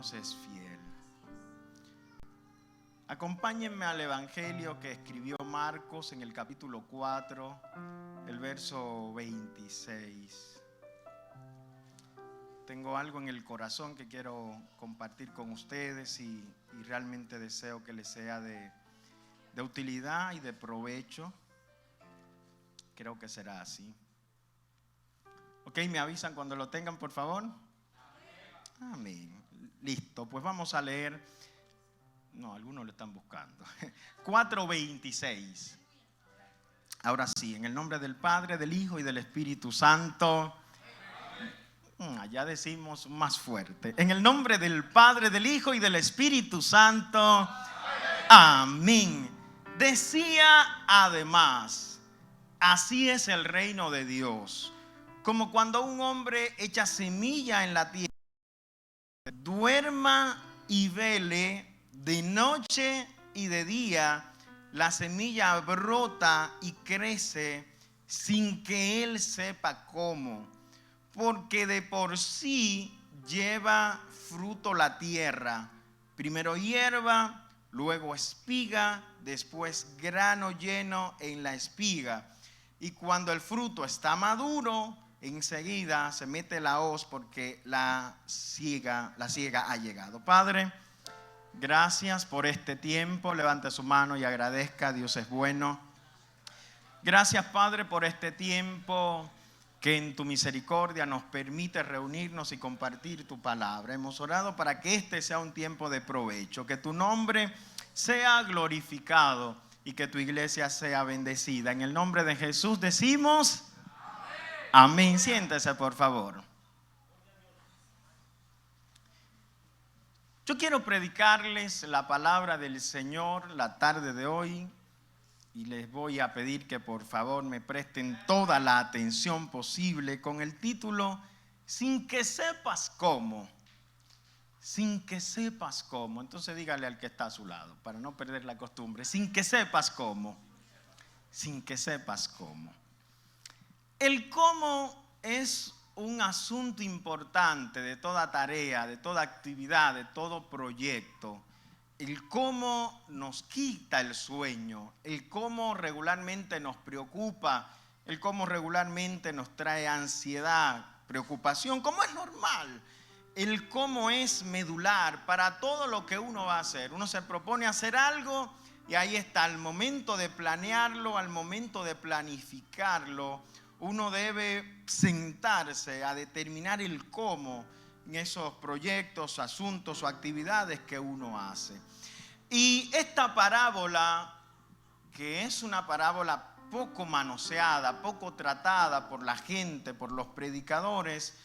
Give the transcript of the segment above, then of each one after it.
Dios es fiel. Acompáñenme al Evangelio que escribió Marcos en el capítulo 4, el verso 26. Tengo algo en el corazón que quiero compartir con ustedes y realmente deseo que les sea de utilidad y de provecho. Creo que será así. Ok, me avisan cuando lo tengan, por favor. Amén. Listo, pues vamos a leer. No, algunos lo están buscando. 4:26. Ahora sí, en el nombre del Padre, del Hijo y del Espíritu Santo. Allá decimos más fuerte. En el nombre del Padre, del Hijo y del Espíritu Santo. Amén. Decía además, así es el reino de Dios, como cuando un hombre echa semilla en la tierra, duerma y vele de noche y de día, la semilla brota y crece sin que él sepa cómo, porque de por sí lleva fruto la tierra, primero hierba, luego espiga, después grano lleno en la espiga. Y cuando el fruto está maduro, enseguida se mete la hoz porque la siega ha llegado. Padre, gracias por este tiempo. Levante su mano y agradezca. Dios es bueno. Gracias, Padre, por este tiempo que en tu misericordia nos permite reunirnos y compartir tu palabra. Hemos orado para que este sea un tiempo de provecho, que tu nombre sea glorificado y que tu iglesia sea bendecida. En el nombre de Jesús decimos amén. Siéntese, por favor. Yo quiero predicarles la palabra del Señor la tarde de hoy y les voy a pedir que por favor me presten toda la atención posible con el título Sin que sepas cómo. Sin que sepas cómo. Entonces dígale al que está a su lado para no perder la costumbre. Sin que sepas cómo. Sin que sepas cómo. El cómo es un asunto importante de toda tarea, de toda actividad, de todo proyecto. El cómo nos quita el sueño, el cómo regularmente nos preocupa, el cómo regularmente nos trae ansiedad, preocupación, como es normal. El cómo es medular para todo lo que uno va a hacer. Uno se propone hacer algo y ahí está, al momento de planearlo, al momento de planificarlo, uno debe sentarse a determinar el cómo en esos proyectos, asuntos o actividades que uno hace. Y esta parábola, que es una parábola poco manoseada, poco tratada por la gente, por los predicadores,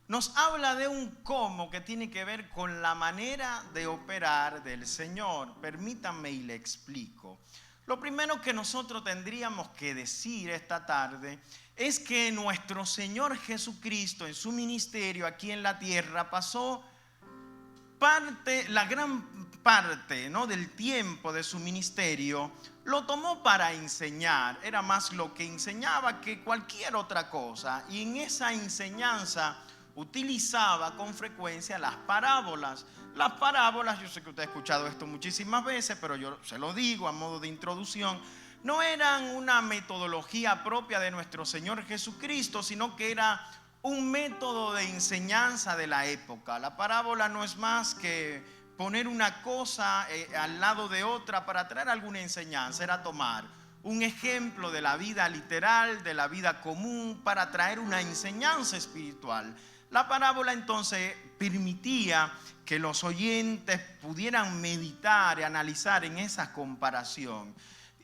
nos habla de un cómo que tiene que ver con la manera de operar del Señor. Permítanme y le explico. Lo primero que nosotros tendríamos que decir esta tarde es que nuestro Señor Jesucristo en su ministerio aquí en la tierra pasó la gran parte, ¿no?, del tiempo de su ministerio lo tomó para enseñar. Era más lo que enseñaba que cualquier otra cosa, y en esa enseñanza utilizaba con frecuencia las parábolas. Las parábolas, yo sé que usted ha escuchado esto muchísimas veces, pero yo se lo digo a modo de introducción, no eran una metodología propia de nuestro Señor Jesucristo, sino que era un método de enseñanza de la época. La parábola no es más que poner una cosa al lado de otra para traer alguna enseñanza. Era tomar un ejemplo de la vida literal, de la vida común, para traer una enseñanza espiritual. La parábola entonces permitía que los oyentes pudieran meditar y analizar en esa comparación.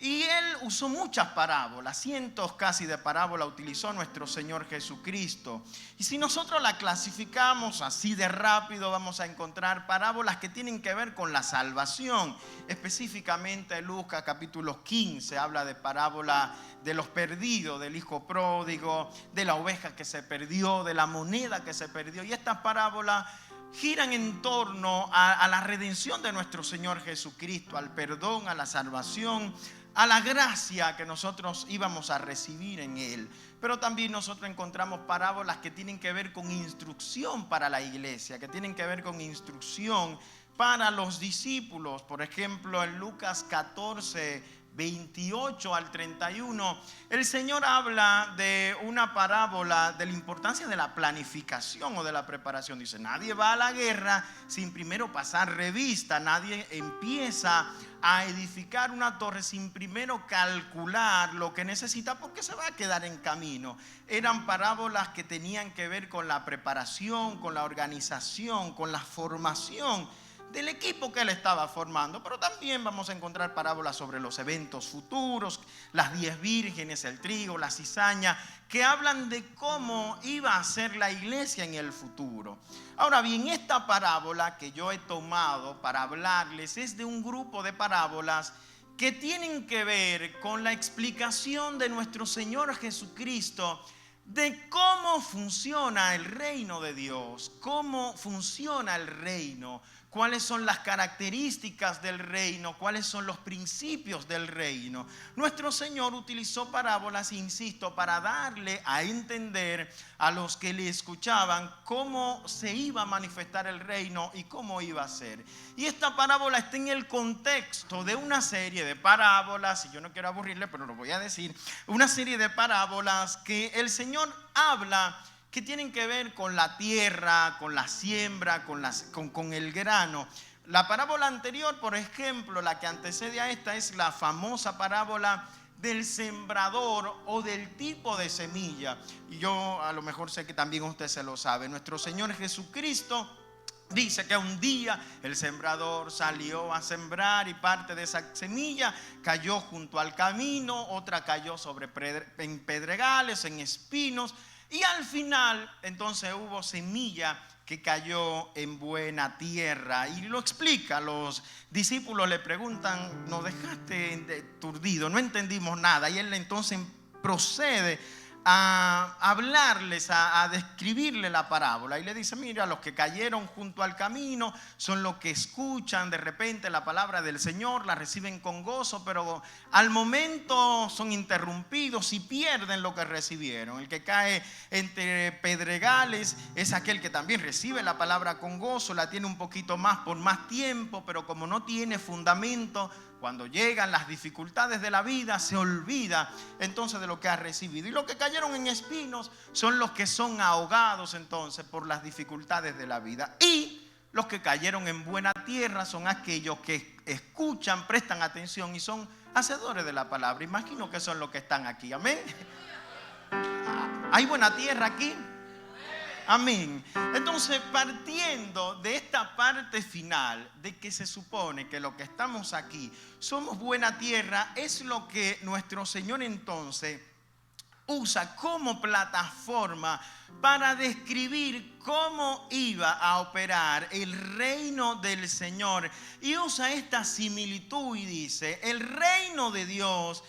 Y él usó muchas parábolas, cientos casi de parábolas utilizó nuestro Señor Jesucristo. Y si nosotros la clasificamos así de rápido, vamos a encontrar parábolas que tienen que ver con la salvación. Específicamente Lucas capítulo 15 habla de parábola de los perdidos, del hijo pródigo, de la oveja que se perdió, de la moneda que se perdió. Y estas parábolas giran en torno a la redención de nuestro Señor Jesucristo, al perdón, a la salvación, a la gracia que nosotros íbamos a recibir en Él. Pero también nosotros encontramos parábolas que tienen que ver con instrucción para la iglesia, que tienen que ver con instrucción para los discípulos. Por ejemplo, en Lucas 14, 28 al 31, el Señor habla de una parábola de la importancia de la planificación o de la preparación. Dice, nadie va a la guerra sin primero pasar revista, nadie empieza a edificar una torre sin primero calcular lo que necesita, porque se va a quedar en camino. Eran parábolas que tenían que ver con la preparación, con la organización, con la formación del equipo que él estaba formando. Pero también vamos a encontrar parábolas sobre los eventos futuros, las 10 vírgenes, el trigo, la cizaña, que hablan de cómo iba a ser la iglesia en el futuro. Ahora bien, esta parábola que yo he tomado para hablarles es de un grupo de parábolas que tienen que ver con la explicación de nuestro Señor Jesucristo de cómo funciona el reino de Dios, cómo funciona el reino, cuáles son las características del reino, cuáles son los principios del reino. Nuestro Señor utilizó parábolas, insisto, para darle a entender a los que le escuchaban cómo se iba a manifestar el reino y cómo iba a ser. Y esta parábola está en el contexto de una serie de parábolas, y yo no quiero aburrirle, pero lo voy a decir, una serie de parábolas que el Señor habla que tienen que ver con la tierra, con la siembra, con el grano. La parábola anterior, por ejemplo, la que antecede a esta, es la famosa parábola del sembrador o del tipo de semilla. Y yo a lo mejor sé que también usted se lo sabe. Nuestro Señor Jesucristo dice que un día el sembrador salió a sembrar y parte de esa semilla cayó junto al camino, otra cayó en pedregales, en espinos. Y al final, entonces, hubo semilla que cayó en buena tierra. Y lo explica, los discípulos le preguntan, nos dejaste aturdido, no entendimos nada. Y él entonces procede a hablarles, a describirle la parábola. Y le dice, mira, los que cayeron junto al camino son los que escuchan de repente la palabra del Señor, la reciben con gozo, pero al momento son interrumpidos y pierden lo que recibieron. El que cae entre pedregales es aquel que también recibe la palabra con gozo, la tiene un poquito más por más tiempo, pero como no tiene fundamento, cuando llegan las dificultades de la vida, se olvida entonces de lo que ha recibido. Y los que cayeron en espinos son los que son ahogados entonces por las dificultades de la vida. Y los que cayeron en buena tierra son aquellos que escuchan, prestan atención y son hacedores de la palabra. Imagino que son los que están aquí. Amén. ¿Hay buena tierra aquí? Amén. Entonces, partiendo de esta parte final, de que se supone que lo que estamos aquí somos buena tierra, es lo que nuestro Señor entonces usa como plataforma para describir cómo iba a operar el reino del Señor. Y usa esta similitud y dice, el reino de Dios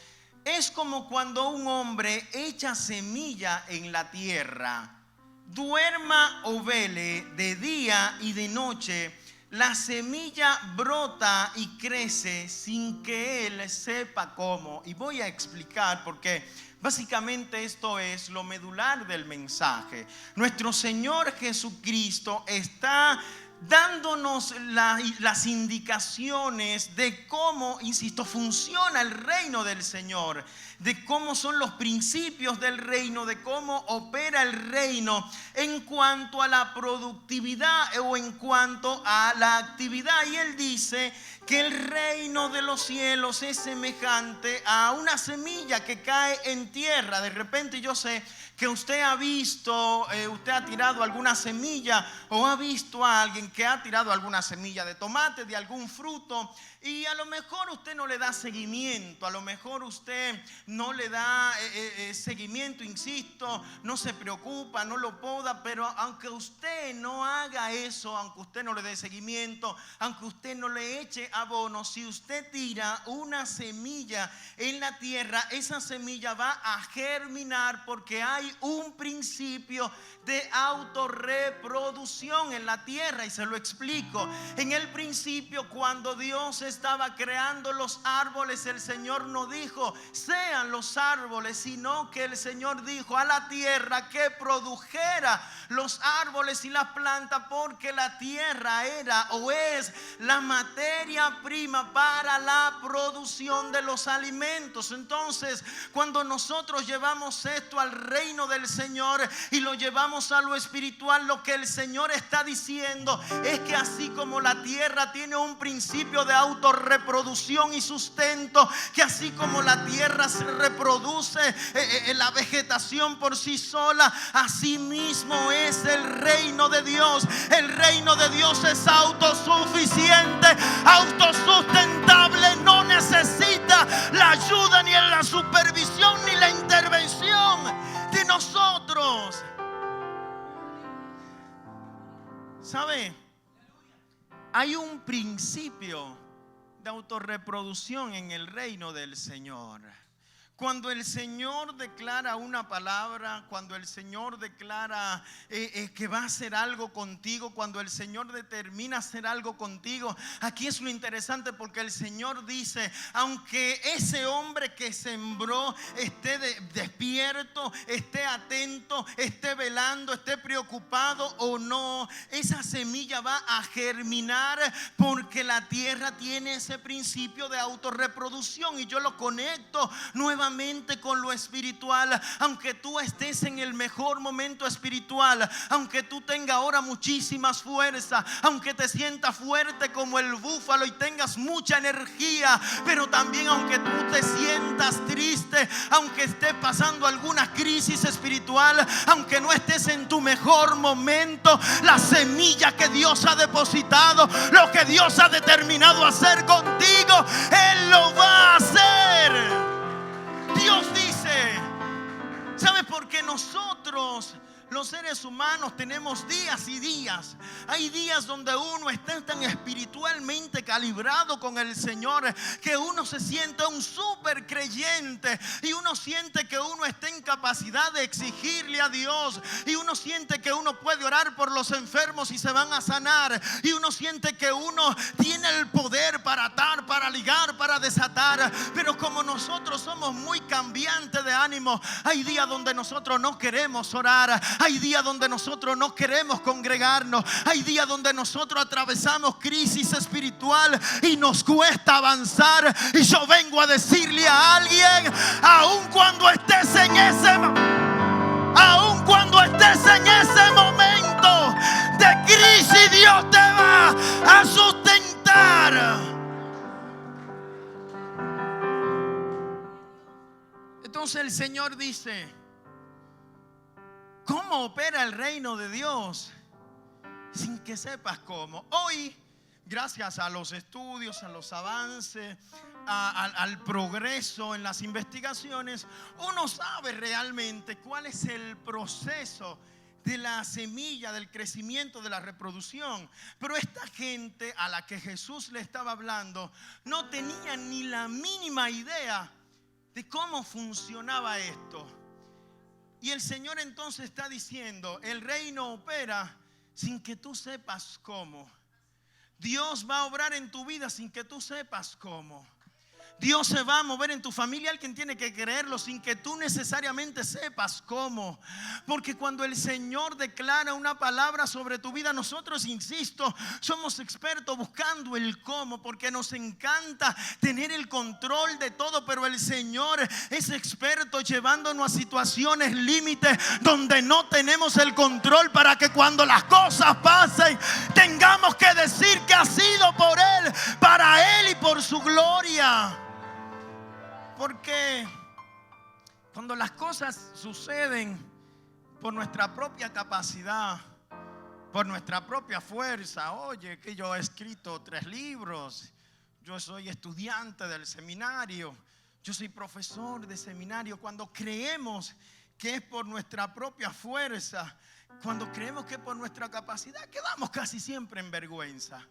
es como cuando un hombre echa semilla en la tierra. Duerma o vele de día y de noche, la semilla brota y crece sin que él sepa cómo. Y voy a explicar por qué. Básicamente esto es lo medular del mensaje. Nuestro Señor Jesucristo está dándonos las indicaciones de cómo, insisto, funciona el reino del Señor, de cómo son los principios del reino, de cómo opera el reino en cuanto a la productividad o en cuanto a la actividad. Y él dice que el reino de los cielos es semejante a una semilla que cae en tierra. De repente yo sé que usted ha visto, usted ha tirado alguna semilla o ha visto a alguien que ha tirado alguna semilla de tomate, de algún fruto, y a lo mejor usted no le da seguimiento, a lo mejor usted no le da seguimiento, insisto, no se preocupa, no lo poda, pero aunque usted no haga eso, aunque usted no le dé seguimiento, aunque usted no le eche abono, si usted tira una semilla en la tierra, esa semilla va a germinar porque hay un principio de autorreproducción en la tierra. Y se lo explico. En el principio, cuando Dios estaba creando los árboles, el Señor no dijo sean los árboles, sino que el Señor dijo a la tierra que produjera los árboles y las plantas, porque la tierra era o es la materia prima para la producción de los alimentos. Entonces, cuando nosotros llevamos esto al reino del Señor y lo llevamos a lo espiritual, lo que el Señor está diciendo es que así como la tierra tiene un principio de autorreproducción y sustento, que así como la tierra se reproduce la vegetación por sí sola, así mismo es el reino de Dios. El reino de Dios es autosuficiente, autosustentable, no necesita la ayuda ni la supervisión ni la intervención de nosotros. ¿Sabe? Hay un principio de autorreproducción en el reino del Señor. Cuando el Señor declara una palabra, cuando el Señor declara que va a hacer algo contigo, cuando el Señor determina hacer algo contigo, aquí es lo interesante, porque el Señor dice: aunque ese hombre que sembró esté despierto, esté atento, esté velando, esté preocupado o no, esa semilla va a germinar, porque la tierra tiene ese principio de autorreproducción. Y yo lo conecto nuevamente con lo espiritual. Aunque tú estés en el mejor momento espiritual, aunque tú tengas ahora muchísimas fuerzas, aunque te sientas fuerte como el búfalo y tengas mucha energía, pero también aunque tú te sientas triste, aunque estés pasando alguna crisis espiritual, aunque no estés en tu mejor momento, la semilla que Dios ha depositado, lo que Dios ha determinado hacer contigo, Él lo va a hacer. Dios dice, ¿sabes por qué nosotros, los seres humanos, tenemos días y días? Hay días donde uno está tan espiritualmente calibrado con el Señor que uno se siente un súper creyente, y uno siente que uno está en capacidad de exigirle a Dios, y uno siente que uno puede orar por los enfermos y se van a sanar, y uno siente que uno tiene el poder para atar, para ligar, para desatar. Pero como nosotros somos muy cambiantes de ánimo, hay días donde nosotros no queremos orar, hay días donde nosotros no queremos congregarnos, hay días donde nosotros atravesamos crisis espiritual y nos cuesta avanzar. Y yo vengo a decirle a alguien: aun cuando estés en ese momento de crisis, Dios te va a sustentar. Entonces el Señor dice: ¿cómo opera el reino de Dios sin que sepas cómo? Hoy, gracias a los estudios, a los avances, al progreso en las investigaciones, uno sabe realmente cuál es el proceso de la semilla, del crecimiento, de la reproducción. Pero esta gente a la que Jesús le estaba hablando no tenía ni la mínima idea de cómo funcionaba esto. Y el Señor entonces está diciendo: el reino opera sin que tú sepas cómo. Dios va a obrar en tu vida sin que tú sepas cómo. Dios se va a mover en tu familia, alguien tiene que creerlo, sin que tú necesariamente sepas cómo. Porque cuando el Señor declara una palabra sobre tu vida, nosotros, insisto, somos expertos buscando el cómo, porque nos encanta tener el control de todo. Pero el Señor es experto llevándonos a situaciones límites donde no tenemos el control, para que cuando las cosas pasen tengamos que decir que ha sido por Él, para Él y por su gloria. Porque cuando las cosas suceden por nuestra propia capacidad, por nuestra propia fuerza, oye, que yo he escrito 3 libros, yo soy estudiante del seminario, yo soy profesor de seminario. Cuando creemos que es por nuestra propia fuerza, cuando creemos que es por nuestra capacidad, quedamos casi siempre en vergüenza.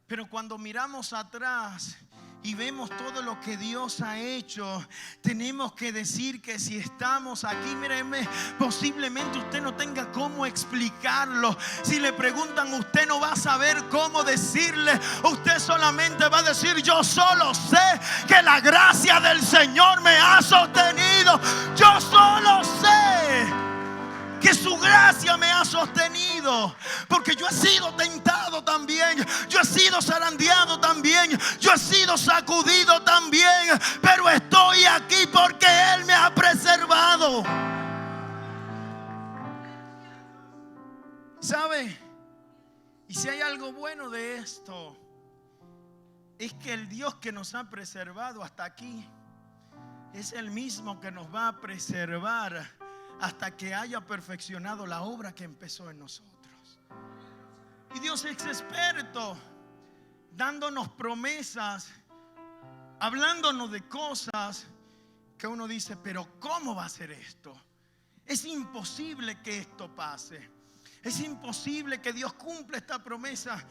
Pero cuando miramos atrás y vemos todo lo que Dios ha hecho, tenemos que decir que si estamos aquí, míreme, posiblemente usted no tenga cómo explicarlo. Si le preguntan, usted no va a saber cómo decirle. Usted solamente va a decir: yo solo sé que la gracia del Señor me ha sostenido. Yo solo sé que su gracia me ha sostenido, porque yo he sido tentado también, yo he sido zarandeado también, yo he sido sacudido también, pero estoy aquí porque Él me ha preservado. ¿Sabe? Y si hay algo bueno de esto, es que el Dios que nos ha preservado hasta aquí es el mismo que nos va a preservar hasta que haya perfeccionado la obra que empezó en nosotros. Y Dios es experto dándonos promesas, hablándonos de cosas que uno dice: pero ¿cómo va a ser esto? Es imposible que esto pase. Es imposible que Dios cumpla esta promesa.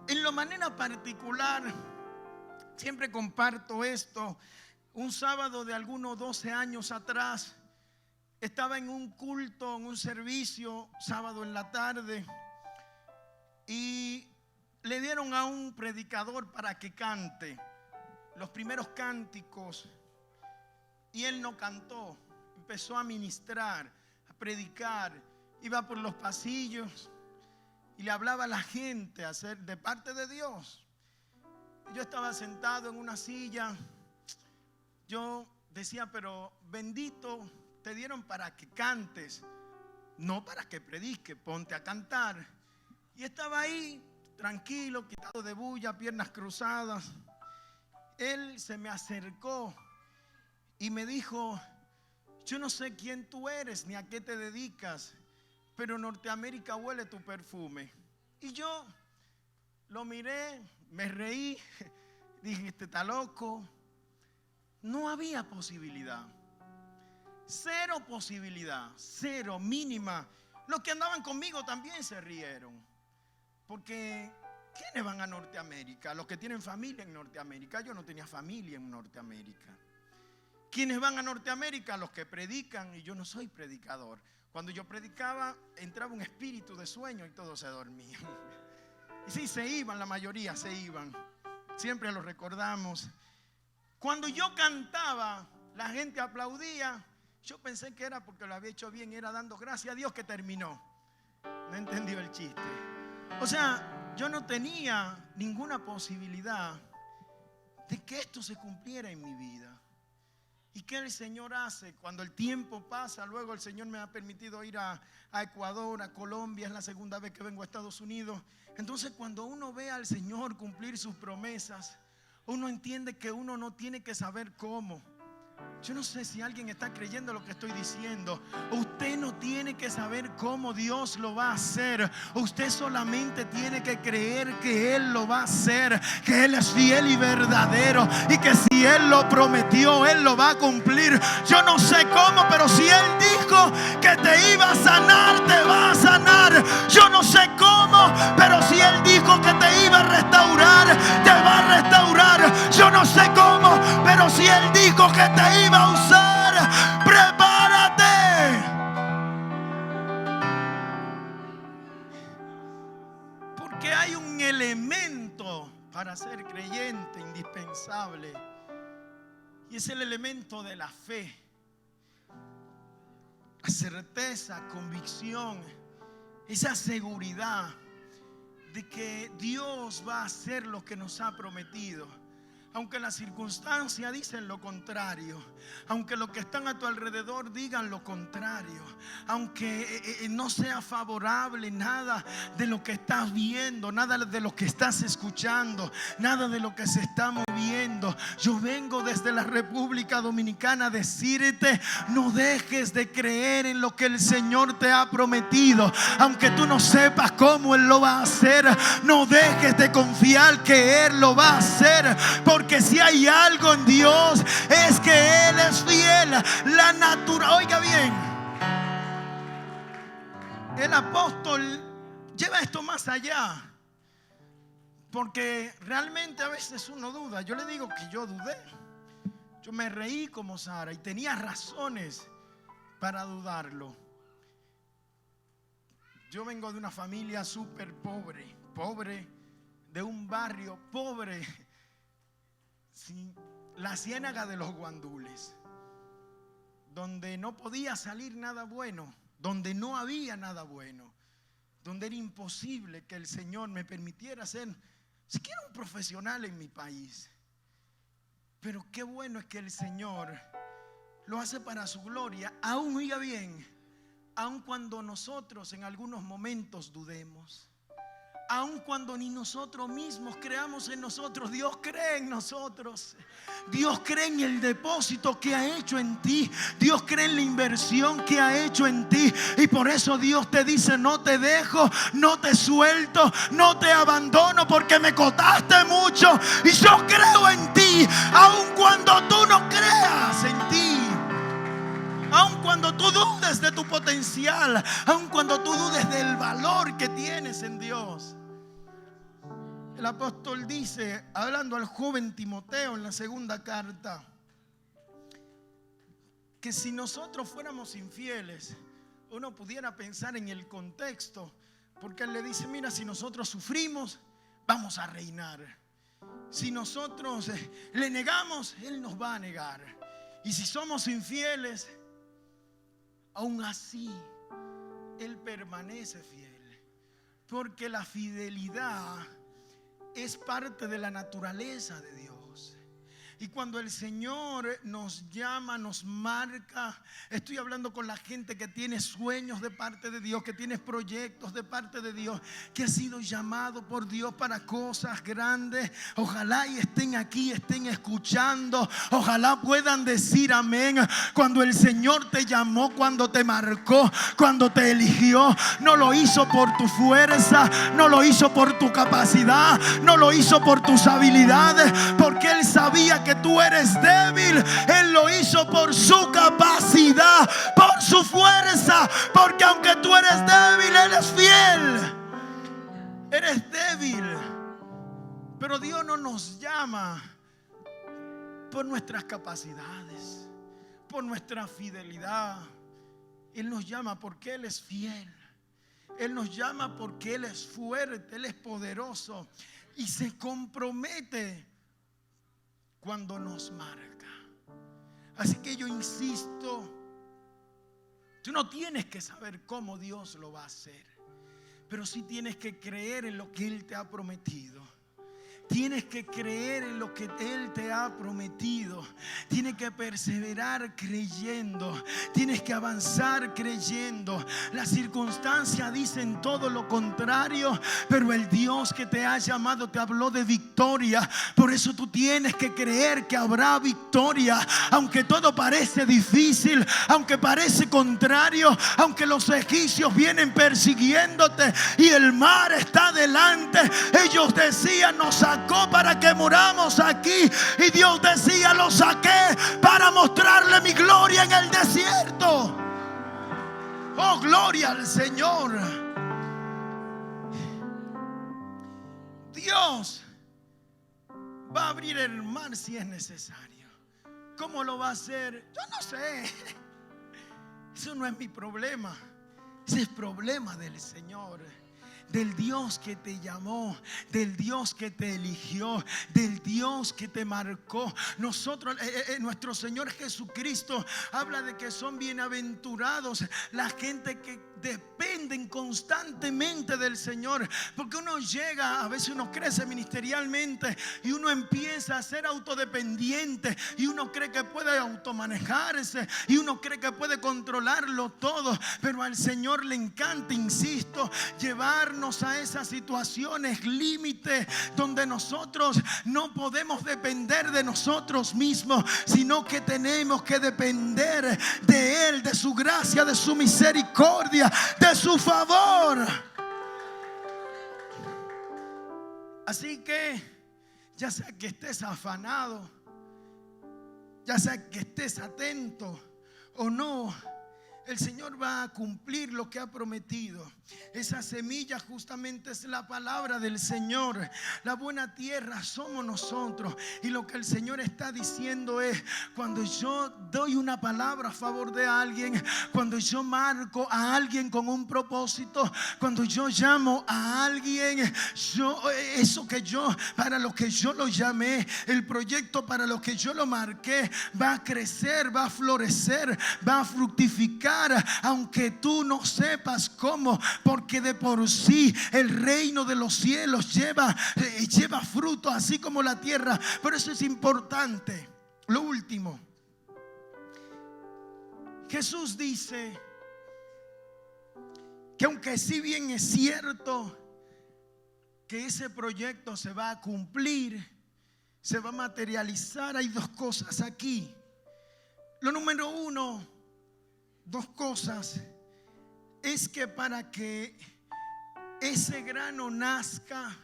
En la manera particular, siempre comparto esto. Un sábado de algunos 12 años atrás, estaba en un culto, en un servicio, sábado en la tarde, y le dieron a un predicador para que cante los primeros cánticos, y él no cantó. Empezó a ministrar, a predicar, iba por los pasillos y le hablaba a la gente de parte de Dios. Yo estaba sentado en una silla. Yo decía: pero bendito, te dieron para que cantes, no para que prediques, ponte a cantar. Y estaba ahí tranquilo, quitado de bulla, piernas cruzadas. Él se me acercó y me dijo: yo no sé quién tú eres ni a qué te dedicas, pero Norteamérica huele tu perfume. Y yo lo miré, me reí, dije: este está loco. No había posibilidad. Cero posibilidad, cero, mínima. Los que andaban conmigo también se rieron, porque ¿quiénes van a Norteamérica? Los que tienen familia en Norteamérica. Yo no tenía familia en Norteamérica. ¿Quiénes van a Norteamérica? Los que predican, y yo no soy predicador. Cuando yo predicaba, entraba un espíritu de sueño y todos se dormían. Y sí, se iban, la mayoría se iban. Siempre lo recordamos. Cuando yo cantaba, la gente aplaudía. Yo pensé que era porque lo había hecho bien y era dando gracias a Dios que terminó. No entendió el chiste. O sea, yo no tenía ninguna posibilidad de que esto se cumpliera en mi vida. ¿Y qué el Señor hace? Cuando el tiempo pasa, luego el Señor me ha permitido ir a Ecuador, a Colombia. Es la segunda vez que vengo a Estados Unidos. Entonces, cuando uno ve al Señor cumplir sus promesas, uno entiende que uno no tiene que saber cómo. Yo no sé si alguien está creyendo lo que estoy diciendo. Usted no tiene que saber cómo Dios lo va a hacer. Usted solamente tiene que creer que Él lo va a hacer, que Él es fiel y verdadero, y que si Él lo prometió, Él lo va a cumplir. Yo no sé cómo, pero si Él dijo que te iba a sanar, te va a sanar. Yo no sé cómo, pero si Él dijo que te iba a restaurar, te va a restaurar. Yo no sé cómo, pero si Él dijo que te iba a usar, prepárate. Porque hay un elemento para ser creyente indispensable, y es el elemento de la fe. La certeza, convicción, esa seguridad de que Dios va a hacer lo que nos ha prometido. Aunque las circunstancias dicen lo contrario, aunque los que están a tu alrededor digan lo contrario, aunque no sea favorable nada de lo que estás viendo, nada de lo que estás escuchando, nada de lo que se está moviendo, yo vengo desde la República Dominicana a decirte: no dejes de creer en lo que el Señor te ha prometido. Aunque tú no sepas cómo Él lo va a hacer, no dejes de confiar que Él lo va a hacer. Porque si hay algo en Dios, es que Él es fiel. La naturaleza, oiga bien, el apóstol lleva esto más allá. Porque realmente a veces uno duda. Yo le digo que yo dudé. Yo me reí como Sara y tenía razones para dudarlo. Yo vengo de una familia súper pobre, pobre, de un barrio pobre, la Ciénaga de los Guandules, donde no podía salir nada bueno, donde no había nada bueno, donde era imposible que el Señor me permitiera ser siquiera un profesional en mi país. Pero qué bueno es que el Señor lo hace para su gloria, aún, oiga bien, aun cuando nosotros en algunos momentos dudemos, aun cuando ni nosotros mismos creamos en nosotros. Dios cree en nosotros. Dios cree en el depósito que ha hecho en ti. Dios cree en la inversión que ha hecho en ti. Y por eso Dios te dice: no te dejo, no te suelto, no te abandono, porque me costaste mucho y yo creo en ti, aun cuando tú no creas en ti. Aun cuando tú dudes de tu potencial, aun cuando tú dudes del valor que tienes en Dios. El apóstol dice, hablando al joven Timoteo en la segunda carta, que si nosotros fuéramos infieles, uno pudiera pensar en el contexto, porque él le dice: mira, si nosotros sufrimos, vamos a reinar. Si nosotros le negamos, Él nos va a negar. Y si somos infieles, aún así Él permanece fiel, porque la fidelidad es parte de la naturaleza de Dios. Y cuando el Señor nos llama, nos marca, estoy hablando con la gente que tiene sueños de parte de Dios, que tiene proyectos de parte de Dios, que ha sido llamado por Dios para cosas grandes. Ojalá y estén aquí, estén escuchando. Ojalá puedan decir amén. Cuando el Señor te llamó, cuando te marcó, cuando te eligió, no lo hizo por tu fuerza, no lo hizo por tu capacidad, no lo hizo por tus habilidades, porque Él sabía que tú eres débil. Él lo hizo por su capacidad, por su fuerza, porque aunque tú eres débil, Él es fiel. Eres débil, pero Dios no nos llama por nuestras capacidades, por nuestra fidelidad. Él nos llama porque Él es fiel. Él nos llama porque Él es fuerte, Él es poderoso y se compromete cuando nos marca. Así que yo insisto, tú no tienes que saber cómo Dios lo va a hacer, pero sí tienes que creer en lo que Él te ha prometido. Tienes que creer en lo que Él te ha prometido. Tienes que perseverar creyendo. Tienes que avanzar creyendo. Las circunstancias dicen todo lo contrario, pero el Dios que te ha llamado te habló de victoria. Por eso tú tienes que creer que habrá victoria. Aunque todo parece difícil, aunque parece contrario, aunque los egipcios vienen persiguiéndote y el mar está delante. Ellos decían: nos sacó para que muramos aquí. Y Dios decía: lo saqué para mostrarle mi gloria en el desierto. Oh, gloria al Señor. Dios va a abrir el mar si es necesario. ¿Cómo lo va a hacer? Yo no sé. Eso no es mi problema. Ese es problema del Señor, del Dios que te llamó, del Dios que te eligió, del Dios que te marcó. Nosotros, nuestro Señor Jesucristo habla de que son bienaventurados la gente que dependen constantemente del Señor. Porque uno llega, a veces uno crece ministerialmente y uno empieza a ser autodependiente y uno cree que puede automanejarse y uno cree que puede controlarlo todo, pero al Señor le encanta, insisto, llevarnos a esas situaciones límite donde nosotros no podemos depender de nosotros mismos, sino que tenemos que depender de Él, de su gracia, de su misericordia, de su favor. Así que ya sea que estés afanado, ya sea que estés atento o no, el Señor va a cumplir lo que ha prometido. Esa semilla justamente es la palabra del Señor. La buena tierra somos nosotros. Y lo que el Señor está diciendo es: cuando yo doy una palabra a favor de alguien, cuando yo marco a alguien con un propósito, cuando yo llamo a alguien, eso que yo, para lo que yo lo llamé, el proyecto para lo que yo lo marqué, va a crecer, va a florecer, va a fructificar, aunque tú no sepas cómo, porque de por sí el reino de los cielos lleva fruto, así como la tierra. Por eso es importante. Lo último, Jesús dice que aunque si bien es cierto que ese proyecto se va a cumplir, se va a materializar, hay dos cosas aquí. Lo número uno, dos cosas, es que para que ese grano nazca,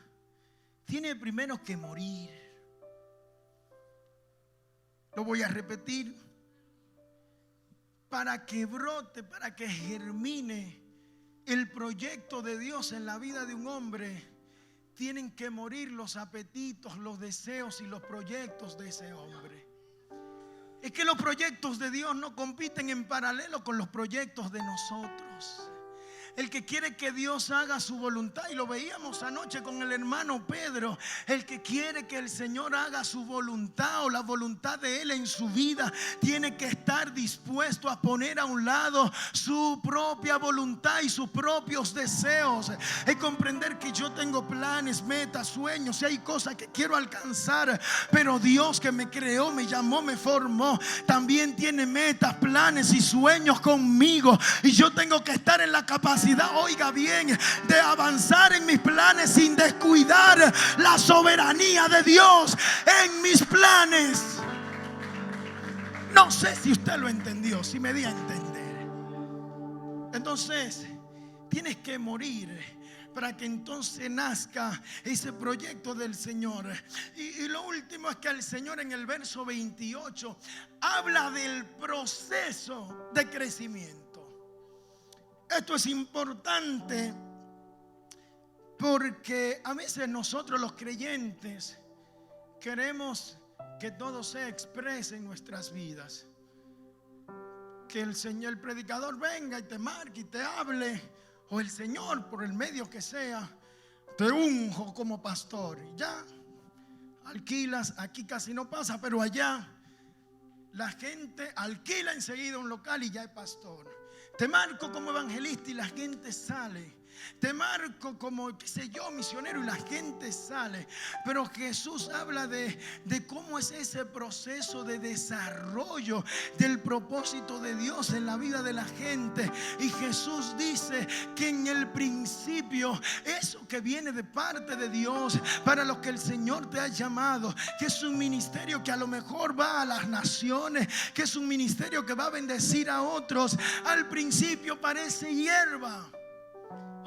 tiene primero que morir. Lo voy a repetir. Para que brote, para que germine el proyecto de Dios en la vida de un hombre, tienen que morir los apetitos, los deseos y los proyectos de ese hombre. Es que los proyectos de Dios no compiten en paralelo con los proyectos de nosotros. El que quiere que Dios haga su voluntad, y lo veíamos anoche con el hermano Pedro, el que quiere que el Señor haga su voluntad o la voluntad de Él en su vida, tiene que estar dispuesto a poner a un lado su propia voluntad y sus propios deseos. Es comprender que yo tengo planes, metas, sueños, y hay cosas que quiero alcanzar, pero Dios que me creó, me llamó, me formó, también tiene metas, planes y sueños conmigo, y yo tengo que estar en la capacidad, oiga bien, de avanzar en mis planes sin descuidar la soberanía de Dios en mis planes. No sé si usted lo entendió, si me di a entender. Entonces, tienes que morir para que entonces nazca ese proyecto del Señor. Y lo último es que el Señor en el verso 28 habla del proceso de crecimiento. Esto es importante porque a veces nosotros los creyentes queremos que todo se exprese en nuestras vidas. Que el Señor, el predicador venga y te marque y te hable, o el Señor por el medio que sea te unjo como pastor. Y ya alquilas, aquí casi no pasa, pero allá la gente alquila enseguida un local y ya es pastor. Te marco como evangelista y la gente sale. Te marco como, qué sé yo, misionero y la gente sale. Pero Jesús habla de cómo es ese proceso de desarrollo del propósito de Dios en la vida de la gente. Y Jesús dice que en el principio, eso que viene de parte de Dios, para lo que el Señor te ha llamado, que es un ministerio que a lo mejor va a las naciones, que es un ministerio que va a bendecir a otros, al principio parece hierba.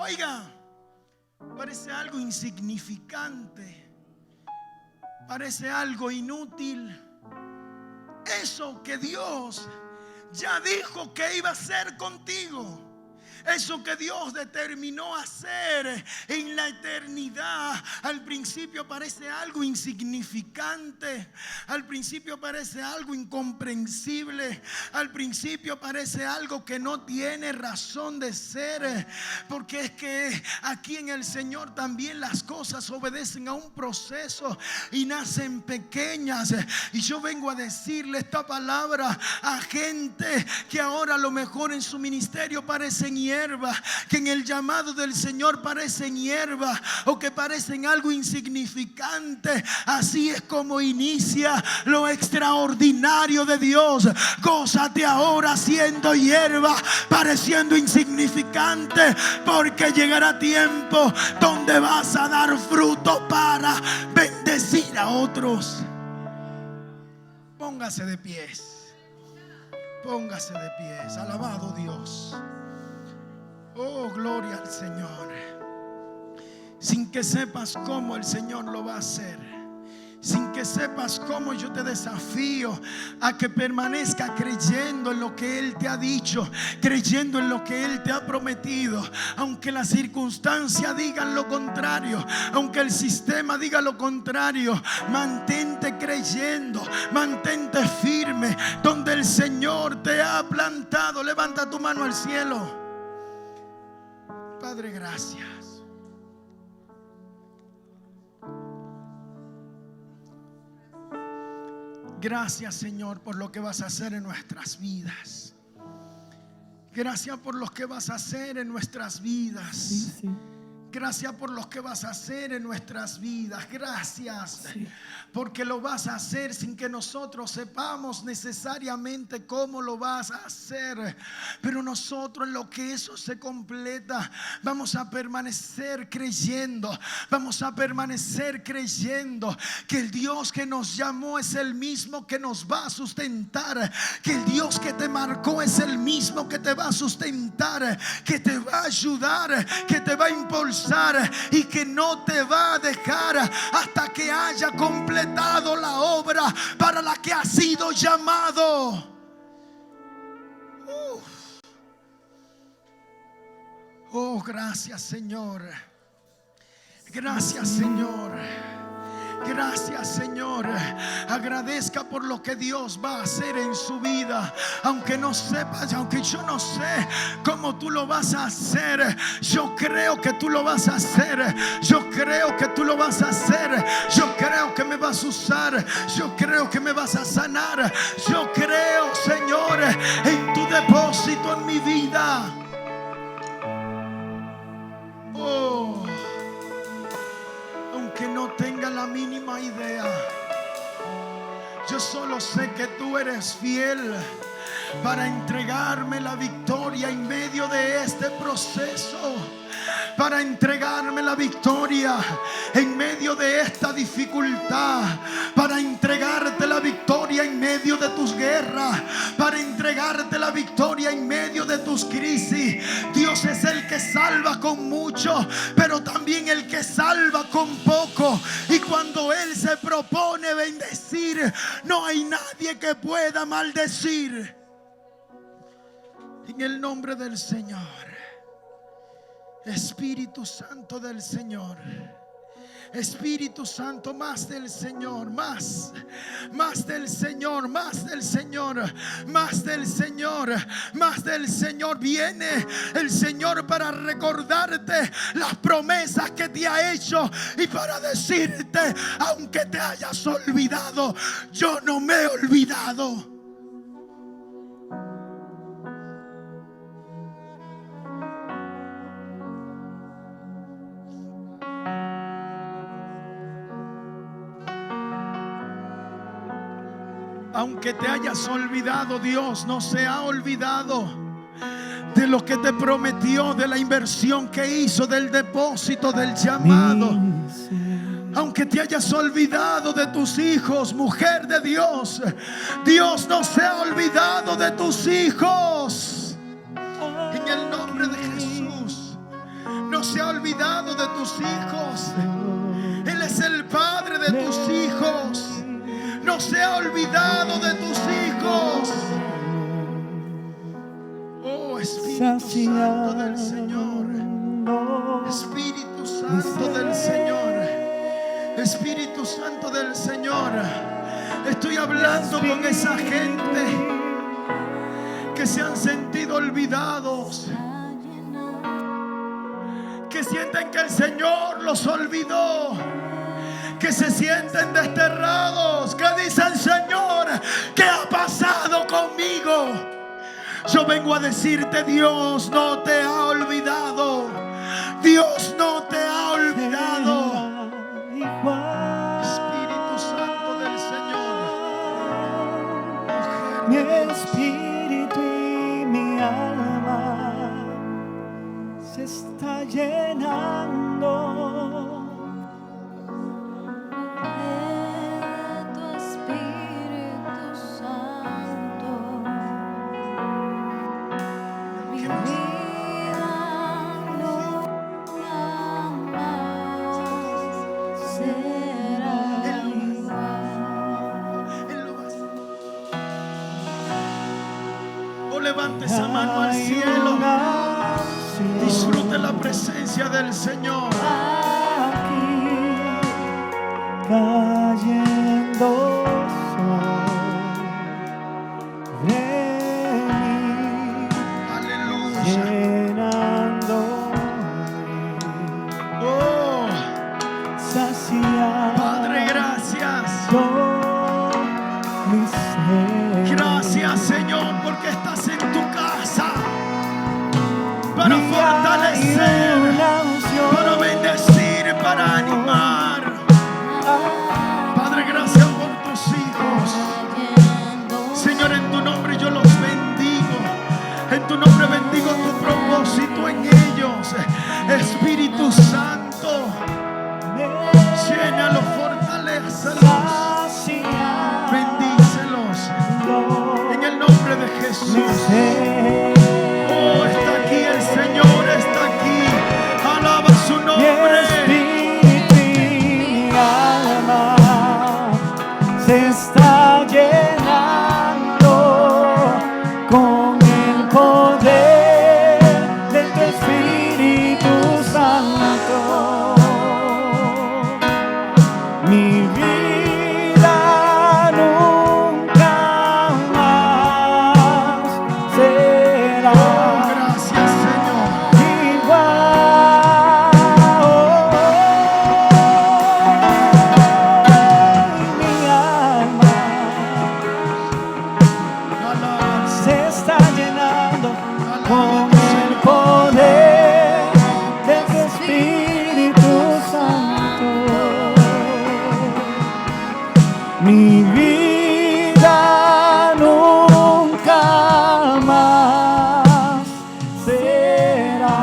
Oiga, parece algo insignificante, parece algo inútil. Eso que Dios ya dijo que iba a hacer contigo, eso que Dios determinó hacer en la eternidad, al principio parece algo insignificante, al principio parece algo incomprensible, al principio parece algo que no tiene razón de ser, porque es que aquí en el Señor también las cosas obedecen a un proceso y nacen pequeñas. Y yo vengo a decirle esta palabra a gente que ahora a lo mejor en su ministerio parecen hierba, que en el llamado del Señor parecen hierba o que parecen algo insignificante. Así es como inicia lo extraordinario de Dios. Gózate ahora siendo hierba, pareciendo insignificante, porque llegará tiempo donde vas a dar fruto para bendecir a otros. Póngase de pies. Póngase de pies. Alabado Dios. Oh, gloria al Señor. Sin que sepas cómo el Señor lo va a hacer, sin que sepas cómo, yo te desafío a que permanezca creyendo en lo que Él te ha dicho, creyendo en lo que Él te ha prometido. Aunque las circunstancias digan lo contrario, aunque el sistema diga lo contrario, mantente creyendo, mantente firme donde el Señor te ha plantado. Levanta tu mano al cielo. Padre, gracias. Gracias, Señor, por lo que vas a hacer en nuestras vidas. Gracias por lo que vas a hacer en nuestras vidas. Sí, sí. Gracias por lo que vas a hacer en nuestras vidas. Gracias, Sí. porque lo vas a hacer sin que nosotros sepamos necesariamente cómo lo vas a hacer. Pero nosotros, en lo que eso se completa, vamos a permanecer creyendo. Vamos a permanecer creyendo que el Dios que nos llamó es el mismo que nos va a sustentar. Que el Dios que te marcó es el mismo que te va a sustentar, que te va a ayudar, que te va a impulsar y que no te va a dejar hasta que haya completado la obra para la que has sido llamado. Oh, gracias, Señor. Gracias, Señor. Gracias, Señor. Agradezca por lo que Dios va a hacer en su vida. Aunque no sepas, aunque yo no sé cómo tú lo vas a hacer, yo creo que tú lo vas a hacer. Yo creo que tú lo vas a hacer. Yo creo que me vas a usar. Yo creo que me vas a sanar. Yo creo, Señor, en tu depósito en mi vida. Oh, aunque no tenga la mínima idea, yo solo sé que tú eres fiel para entregarme la victoria en medio de este proceso, para entregarme la victoria en medio de esta dificultad, para entregarte la victoria en medio de tus guerras, para entregarte la victoria en medio de tus crisis. Dios es el que salva con mucho, pero también el que salva con poco. Y cuando Él se propone bendecir, no hay nadie que pueda maldecir. En el nombre del Señor, Espíritu Santo del Señor, Espíritu Santo, más del Señor, más del Señor, más del Señor, más del Señor, más del Señor. Viene el Señor para recordarte las promesas que te ha hecho y para decirte, aunque te hayas olvidado, yo no me he olvidado. Aunque te hayas olvidado, Dios no se ha olvidado de lo que te prometió, de la inversión que hizo, del depósito, del llamado. Aunque te hayas olvidado de tus hijos, mujer de Dios, Dios no se ha olvidado de tus hijos. En el nombre de Jesús, no se ha olvidado de tus hijos. Él es el Padre de tus hijos. No se ha olvidado de tus hijos. Oh, Espíritu Santo del Señor, Espíritu Santo del Señor, Espíritu Santo del Señor. Estoy hablando con esa gente que se han sentido olvidados, que sienten que el Señor los olvidó, que se sienten desterrados, que dicen: Señor, ¿qué ha pasado conmigo? Yo vengo a decirte, Dios no te ha olvidado. Dios no te ha olvidado. Espíritu Santo del Señor, mi espíritu y mi alma se está llenando. levante esa mano al cielo. Disfrute la presencia del Señor. Cayendo sobre mí, Aleluya. llenándome, Oh, saciando Padre, gracias. mi ser. Gracias, Señor, porque estás en tu casa para Y hay fortalecer, una unción. para bendecir, para animar. Padre, gracias por tus hijos. Señor, en tu nombre yo los bendigo. En tu nombre bendigo tu propósito en ellos. Espíritu Santo, llénalos, fortalécelos, bendícelos. En el nombre de Jesús. Oh, está aquí el Señor, está aquí. Alaba su Mi nombre. espíritu y mi alma se está llenando con el poder de tu Espíritu Santo. Mi vida nunca más será Gracias, Señor. igual. Mi alma Alaba. se está llenando con el poder de tu Espíritu Santo. Mi vida nunca más será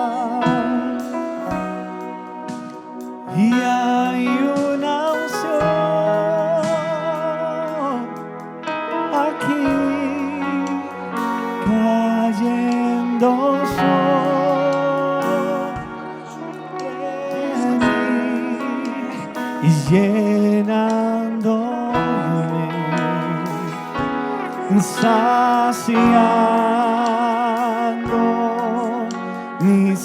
igual. Y hay una unción aquí cayendo sobre mí y llenándome, saciando mi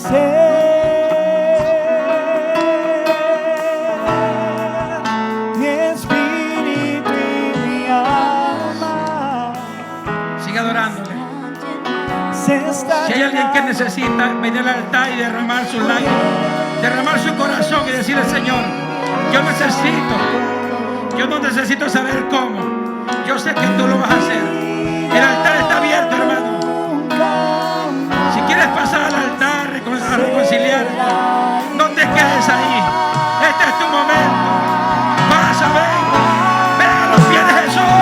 ser, mi espíritu y mi alma Sigue adorándole. se está Si hay alguien que necesita venir al altar y derramar sus lágrimas, derramar su corazón y decirle: Señor, yo necesito, yo no necesito saber cómo, yo sé que tú lo vas a hacer. El altar está abierto, hermano. Si quieres pasar al altar a reconciliarte, no te quedes ahí. Este es tu momento. Pasa, ven, ven a los pies de Jesús.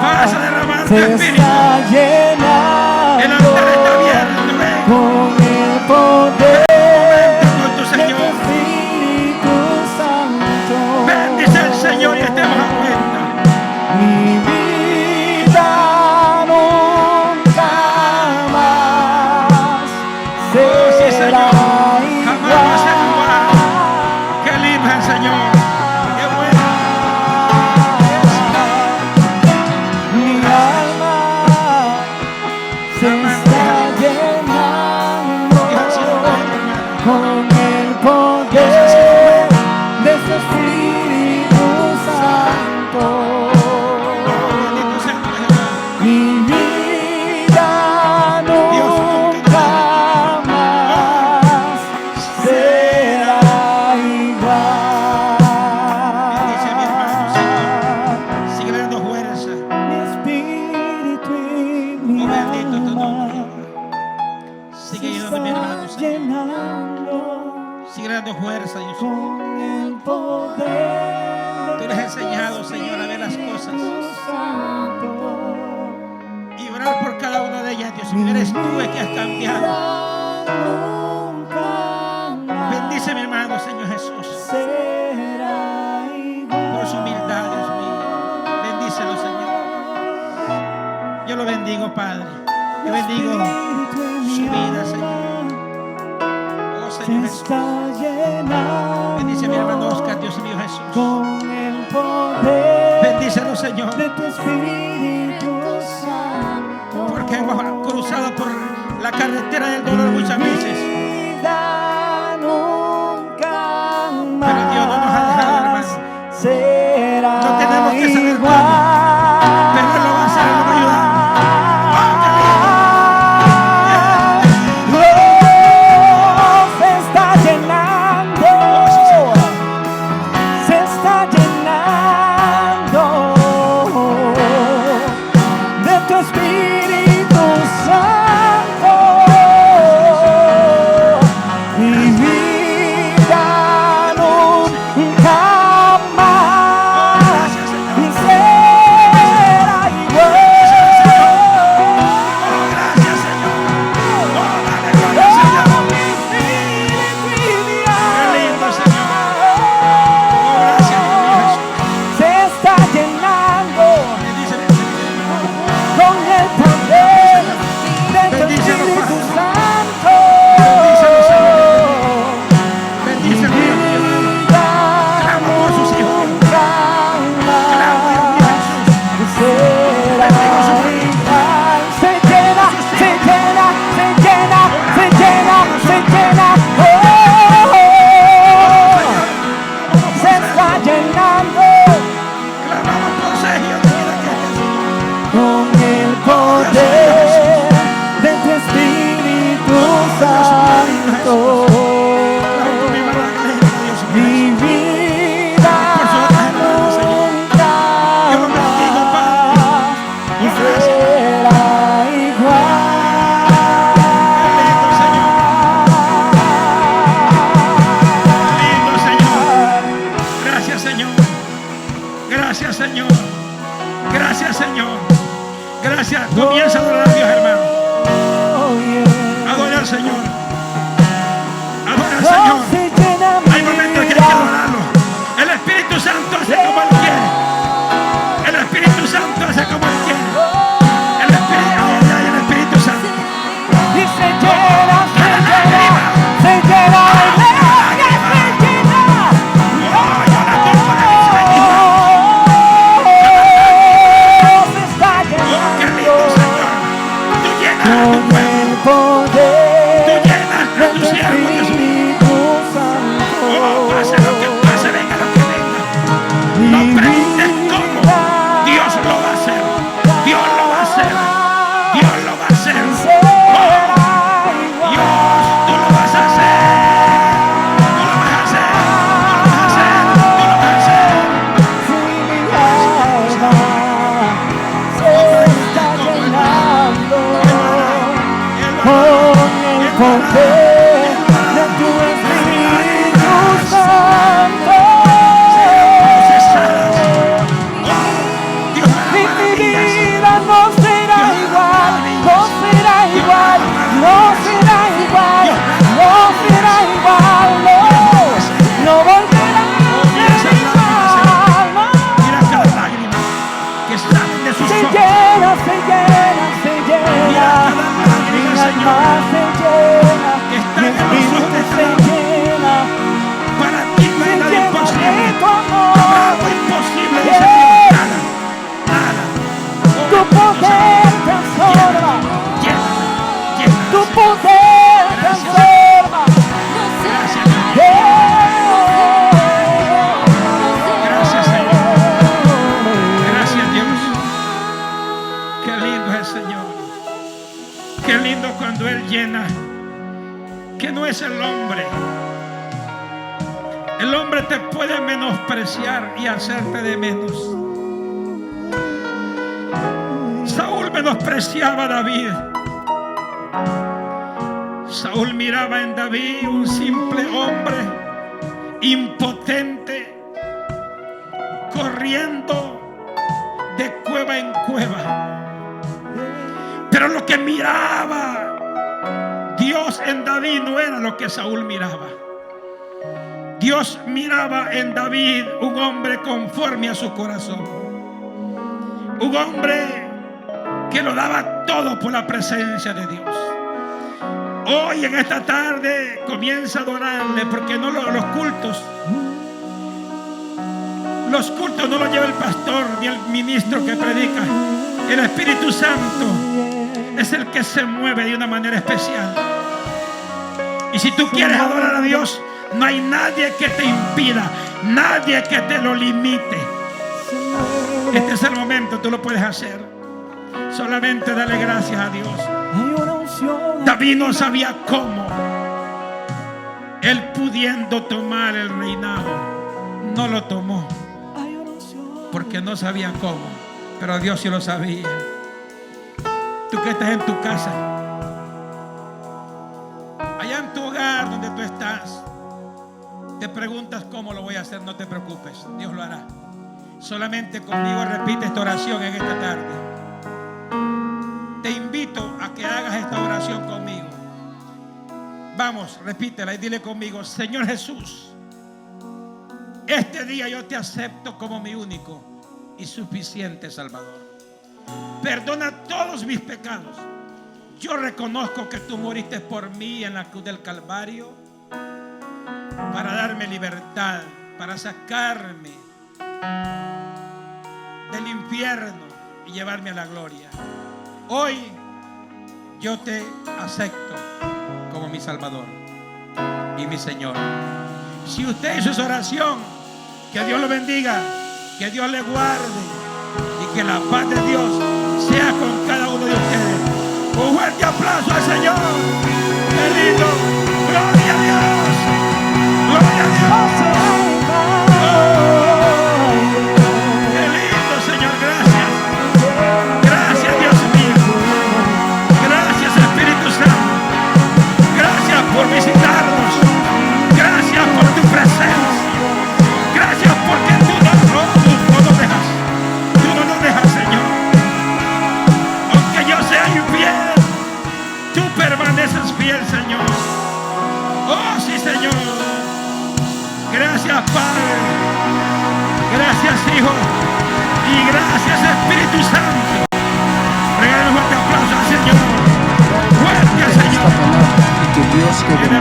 Vas a derramar tu se espíritu. está llenando El altar está abierto, ven. con el poder Con tu de tu Señor. Espíritu Santo. Bendice al Señor y estemos a cuenta. Mi vida nunca más Sí, Señor. será Jamás va a ser igual. Qué lindo es el Señor. Qué bueno. Mi alma se está llenando con el poder de su Espíritu Santo. Bendito sea tu Jehová. Mi vida nunca más será Bendice a mi hermano, Señor. igual. Sigue dando fuerza. Mi espíritu y mi Oh, bendito tu nombre. alma Sigue llenando mi hermano, se Señor. llenando Sigue dando fuerza, Dios. con el poder Tú les has enseñado, Señor, a ver las cosas y orar por cada una de ellas, Dios. Eres tú el que has cambiado. Bendice a mi hermano, Señor Jesús, por su humildad, Dios mío. Bendícelo, Señor. Yo lo bendigo, Padre. Yo bendigo su vida, Señor. Oh, Señor Jesús. Bendice a mi hermano Oscar, Dios mío Jesús. con el Señor, de tu Espíritu Santo. porque hemos cruzado por la carretera del dolor muchas veces. Vida nunca más Pero Dios no nos ha dejado, hermano. será No tenemos que saber igual. cómo, pero Él lo va a hacer, Él nos va a ayudar. Se está llenando, se está llenando de tu Espíritu Santo. Mi vida nunca más será igual. Gracias, Señor. Dale gloria al Señor. Qué lindo, Señor. Gracias, Dios mío Jesús. Se está llenando Bendícele, con el poder de tu Bendícelo, Espíritu Padre. Santo. Bendícelo, Señor. Bendícelo, Dios mío. Vida Clama por sus hijos. nunca Clama, Dios mío Jesús. más será igual. Se llena, se llena, se llena, se llena, se llena. Se está llenando Clamamos por Sergio, de vida que es. con el poder de tu Espíritu Santo. Clamo por mi hermano Ángel, Dios mío. Mi vida Por su otra hermana, Señor. nunca Yo lo bendigo, Padre. más será igual. Lindo, Señor. Gracias, Señor. Gracias, Señor. Gracias, Señor. Gracias. Comienza a adorar a Dios, hermano. Oh, yeah. Adora al Señor. Adora al Oh, Señor. se llena mi Hay momentos que hay que vida. adorarlo. El Espíritu Santo hace como Él quiere. El Espíritu Santo hace como Él quiere. El Espíritu, ay, el Espíritu Santo. Y se llena, se llena, se llena, se llena. Oh, yo la toco de mis lágrimas. Oh, se está Oh, qué lindo, llenando Señor. Tú llenas a tu con pueblo. el poder Tú llenas de a tu tu siervo, Dios mío. Espíritu Oh, pase Santo. lo que pase, venga lo que venga. No preguntes cómo. Dios lo va a hacer. Dios lo va a hacer. Dios lo va a hacer. Dios, tú lo vas a hacer. Tú lo vas a hacer. Tú lo vas a hacer. Tú lo vas a hacer. Poder de tu Espíritu Santo. Dios hará Mi maravillas. vida no será igual, no será igual, no será igual, no será igual, no volverá a ser igual, no. Mira cada lágrima que salen de sus Se ojos. llena, se llena, se llena, mi alma se llena, mi espíritu se llena, Para ti no se hay nada llena imposible. de tu Nada amor. imposible, dice Dios. Nada. Nada. Tu poder transforma, Lléname, lléname, tu Señor. poder Gracias. transforma. Gracias, Dios. Gracias, Señor. Gracias, Dios. Qué lindo es el Señor. Qué lindo cuando Él llena. Que no es el hombre. El hombre te puede menospreciar y hacerte de menos. Saúl menospreciaba a David. Saúl miraba en David un simple hombre impotente, corriendo de cueva en cueva. Pero lo que miraba Dios en David no era lo que Saúl miraba. Dios miraba en David un hombre conforme a su corazón. Un hombre que lo daba todo por la presencia de Dios. Hoy en esta tarde comienza a adorarle, porque no los cultos Los cultos no los lleva el pastor ni el ministro que predica. El Espíritu Santo es el que se mueve de una manera especial. Y si tú quieres adorar a Dios, no hay nadie que te impida, nadie que te lo limite. Este es el momento, tú lo puedes hacer. Solamente dale gracias a Dios. David no sabía cómo. Él pudiendo tomar el reinado, no lo tomó porque no sabía cómo, pero Dios sí lo sabía. Tú que estás en tu casa, allá en tu hogar donde tú estás, te preguntas cómo lo voy a hacer. No te preocupes, Dios lo hará. Solamente conmigo repite esta oración en esta tarde. Te invito a que hagas esta oración conmigo. Vamos, repítela y dile conmigo: Señor Jesús, este día yo te acepto como mi único y suficiente Salvador. Perdona todos mis pecados. Yo reconozco que tú moriste por mí en la cruz del Calvario para darme libertad, para sacarme del infierno y llevarme a la gloria. Hoy yo te acepto como mi Salvador y mi Señor. Si usted hizo esa oración, que Dios lo bendiga, que Dios le guarde y que la paz de Dios sea con cada uno de ustedes. Un fuerte aplauso al Señor. ¡Qué lindo! ¡Gloria a Dios! ¡Gloria a Dios! ¡Qué lindo, Señor! Gracias. Gracias, Dios mío. Gracias, Espíritu Santo. Gracias por visitarnos. Gracias por tu presencia. Gracias porque tú no nos dejas. Tú no nos dejas, Señor. Aunque yo sea infiel, tú permaneces fiel, Señor. Oh, sí, Señor. Gracias, Padre. Gracias, Hijo. Y gracias, Espíritu Santo. Regálale un fuerte aplauso al Señor. Fuerte al Señor. Que Dios te bendiga.